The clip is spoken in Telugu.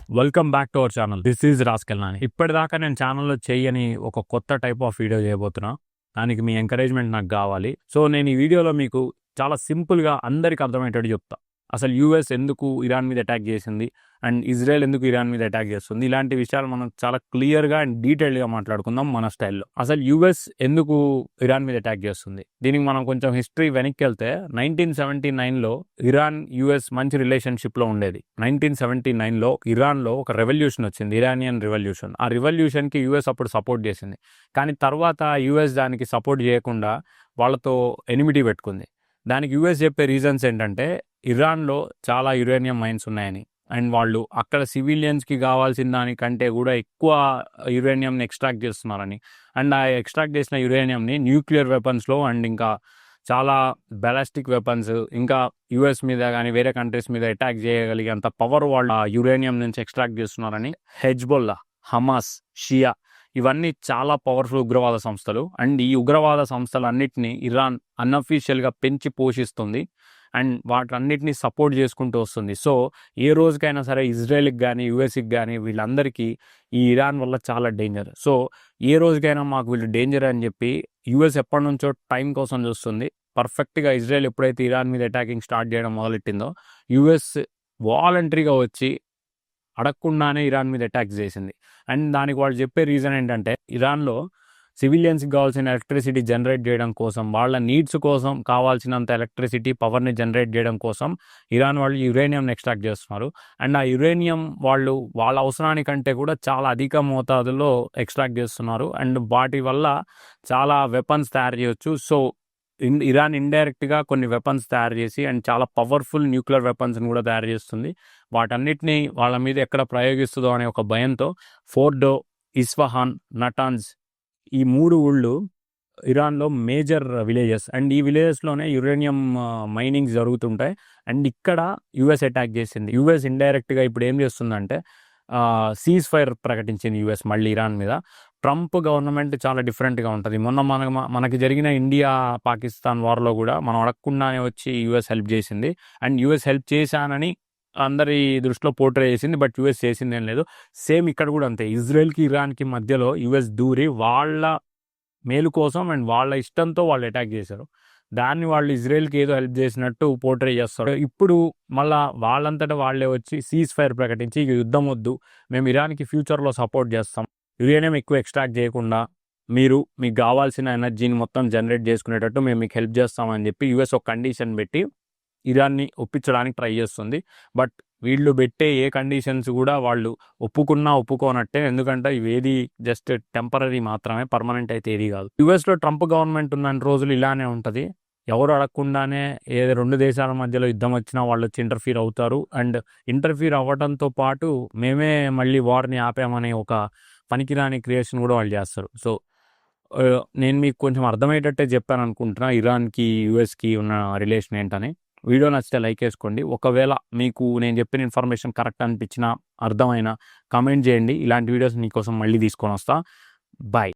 Welcome back to our channel. This is రాస్కెల్నాని. ఇప్పటిదాకా నేను ఛానల్లో చేయని ఒక కొత్త టైప్ ఆఫ్ వీడియో చేయబోతున్నా. దానికి మీ ఎంకరేజ్మెంట్ నాకు కావాలి. సో నేను ఈ వీడియోలో మీకు చాలా సింపుల్గా అందరికి అర్థమయ్యేటట్టు చెప్తా. అసలు యూఎస్ ఎందుకు ఇరాన్ మీద అటాక్ చేసింది అండ్ ఇజ్రాయెల్ ఎందుకు ఇరాన్ మీద అటాక్ చేస్తుంది, ఇలాంటి విషయాలు మనం చాలా క్లియర్గా అండ్ డీటెయిల్గా మాట్లాడుకుందాం మన స్టైల్లో. అసలు యూఎస్ ఎందుకు ఇరాన్ మీద అటాక్ చేస్తుంది, దీనికి మనం కొంచెం హిస్టరీ వెనక్కి వెళ్తే 1979లో ఇరాన్ యూఎస్ మంచి రిలేషన్షిప్లో ఉండేది. 1979లో ఇరాన్లో ఒక రెవల్యూషన్ వచ్చింది, ఇరానియన్ రెవల్యూషన్. ఆ రెవల్యూషన్కి యూఎస్ అప్పుడు సపోర్ట్ చేసింది. కానీ తర్వాత యూఎస్ దానికి సపోర్ట్ చేయకుండా వాళ్ళతో ఎనిమిటీ పెట్టుకుంది. దానికి యూఎస్ చెప్పే రీజన్స్ ఏంటంటే ఇరాన్లో చాలా యురేనియం మైన్స్ ఉన్నాయని, అండ్ వాళ్ళు అక్కడ సివిలియన్స్కి కావాల్సిన దానికంటే కూడా ఎక్కువ యురేనియంని ఎక్స్ట్రాక్ట్ చేస్తున్నారని, అండ్ ఆ ఎక్స్ట్రాక్ట్ చేసిన యురేనియంని న్యూక్లియర్ వెపన్స్లో అండ్ ఇంకా చాలా బ్యాలిస్టిక్ వెపన్స్ ఇంకా యూఎస్ మీద కానీ వేరే కంట్రీస్ మీద అటాక్ చేయగలిగేంత పవర్ వాళ్ళు యురేనియం నుంచి ఎక్స్ట్రాక్ట్ చేస్తున్నారని హెజ్బొల్లా, హమాస్, షియా ఇవన్నీ చాలా పవర్ఫుల్ ఉగ్రవాద సంస్థలు. అండ్ ఈ ఉగ్రవాద సంస్థలన్నిటినీ ఇరాన్ అన్అఫీషియల్గా పెంచి పోషిస్తుంది అండ్ వాటన్నిటిని సపోర్ట్ చేసుకుంటూ వస్తుంది. సో ఏ రోజుకైనా సరే ఇజ్రాయెల్కి కానీ యూఎస్కి కానీ వీళ్ళందరికీ ఈ ఇరాన్ వల్ల చాలా డేంజర్. సో ఏ రోజుకైనా మాకు వీళ్ళు డేంజర్ అని చెప్పి యూఎస్ ఎప్పటి నుంచో టైం కోసం చూస్తుంది. పర్ఫెక్ట్గా ఇజ్రాయెల్ ఎప్పుడైతే ఇరాన్ మీద అటాకింగ్ స్టార్ట్ చేయడం మొదలెట్టిందో యూఎస్ వాలంటరీగా వచ్చి అడగకుండానే ఇరాన్ మీద అటాక్ చేసింది. అండ్ దానికి వాళ్ళు చెప్పే రీజన్ ఏంటంటే ఇరాన్లో సివిలియన్స్కి కావాల్సిన ఎలక్ట్రిసిటీ జనరేట్ చేయడం కోసం, వాళ్ళ నీడ్స్ కోసం కావాల్సినంత ఎలక్ట్రిసిటీ పవర్ని జనరేట్ చేయడం కోసం ఇరాన్ వాళ్ళు యురేనియం ఎక్స్ట్రాక్ట్ చేస్తున్నారు. అండ్ ఆ యురేనియం వాళ్ళు వాళ్ళ అవసరానికంటే కూడా చాలా అధిక మోతాదులో ఎక్స్ట్రాక్ట్ చేస్తున్నారు. అండ్ వాటి వల్ల చాలా వెపన్స్ తయారు చేయొచ్చు. సో ఇరాన్ ఇండైరెక్ట్గా కొన్ని వెపన్స్ తయారు చేసి అండ్ చాలా పవర్ఫుల్ న్యూక్లియర్ వెపన్స్ని కూడా తయారు చేస్తుంది. వాటన్నిటిని వాళ్ళ మీద ఎక్కడ ప్రయోగిస్తుందో అనే ఒక భయంతో ఫోర్డో, ఇస్ఫహాన్, నటాన్స్ ఈ 3 ఊళ్ళు ఇరాన్లో మేజర్ విలేజెస్. అండ్ ఈ విలేజెస్లోనే యురేనియం మైనింగ్ జరుగుతుంటాయి. అండ్ ఇక్కడ యూఎస్ అటాక్ చేసింది. యూఎస్ ఇండైరెక్ట్గా ఇప్పుడు ఏం చేస్తుందంటే సీజ్ ఫైర్ ప్రకటించింది యూఎస్ మళ్ళీ ఇరాన్ మీద. ట్రంప్ గవర్నమెంట్ చాలా డిఫరెంట్గా ఉంటుంది. మొన్న మనకి జరిగిన ఇండియా పాకిస్తాన్ వార్లో కూడా మనం అడగకుండానే వచ్చి యూఎస్ హెల్ప్ చేసింది. అండ్ యూఎస్ హెల్ప్ చేశానని అందరి దృష్టిలో పోర్ట్రే చేసింది, బట్ యూఎస్ చేసింది ఏం లేదు. సేమ్ ఇక్కడ కూడా అంతే. ఇజ్రాయెల్కి ఇరాన్కి మధ్యలో యూఎస్ దూరి వాళ్ళ మేలు కోసం అండ్ వాళ్ళ ఇష్టంతో వాళ్ళు అటాక్ చేశారు. దాన్ని వాళ్ళు ఇజ్రాయెల్కి ఏదో హెల్ప్ చేసినట్టు పోర్ట్రే చేస్తారు. ఇప్పుడు మళ్ళీ వాళ్ళంతటా వాళ్ళే వచ్చి సీజ్ ఫైర్ ప్రకటించి ఇక యుద్ధం వద్దు, మేము ఇరాన్కి ఫ్యూచర్లో సపోర్ట్ చేస్తాం, యురేనియం ఎక్కువ ఎక్స్ట్రాక్ట్ చేయకుండా మీరు మీకు కావాల్సిన ఎనర్జీని మొత్తం జనరేట్ చేసుకునేటట్టు మేము మీకు హెల్ప్ చేస్తామని చెప్పి యూఎస్ ఒక కండిషన్ పెట్టి ఇరాన్ని ఒప్పించడానికి ట్రై చేస్తుంది. బట్ వీళ్ళు పెట్టే ఏ కండిషన్స్ కూడా వాళ్ళు ఒప్పుకున్నా ఒప్పుకోనట్టే, ఎందుకంటే ఇవేది జస్ట్ టెంపరీ మాత్రమే, పర్మనెంట్ అయితే ఏది కాదు. యూఎస్లో ట్రంప్ గవర్నమెంట్ ఉన్న రోజులు ఇలానే ఉంటుంది. ఎవరు అడగకుండానే ఏ 2 దేశాల మధ్యలో యుద్ధం వచ్చినా వాళ్ళు వచ్చి ఇంటర్ఫీర్ అవుతారు. అండ్ ఇంటర్ఫీర్ అవ్వడంతో పాటు మేమే మళ్ళీ వార్ని ఆపామనే ఒక పనికిరాని క్రియేషన్ కూడా వాళ్ళు చేస్తారు. సో నేను మీకు కొంచెం అర్థమయ్యేటట్టే చెప్పాను అనుకుంటున్నా ఇరాన్కి యూఎస్కి ఉన్న రిలేషన్ ఏంటని. వీడియో నచ్చితే లైక్ వేసుకోండి. ఒకవేళ మీకు నేను చెప్పిన ఇన్ఫర్మేషన్ కరెక్ట్ అనిపించినా అర్థమైనా కామెంట్ చేయండి. ఇలాంటి వీడియోస్ మీకోసం మళ్ళీ తీసుకొని వస్తా. బాయ్.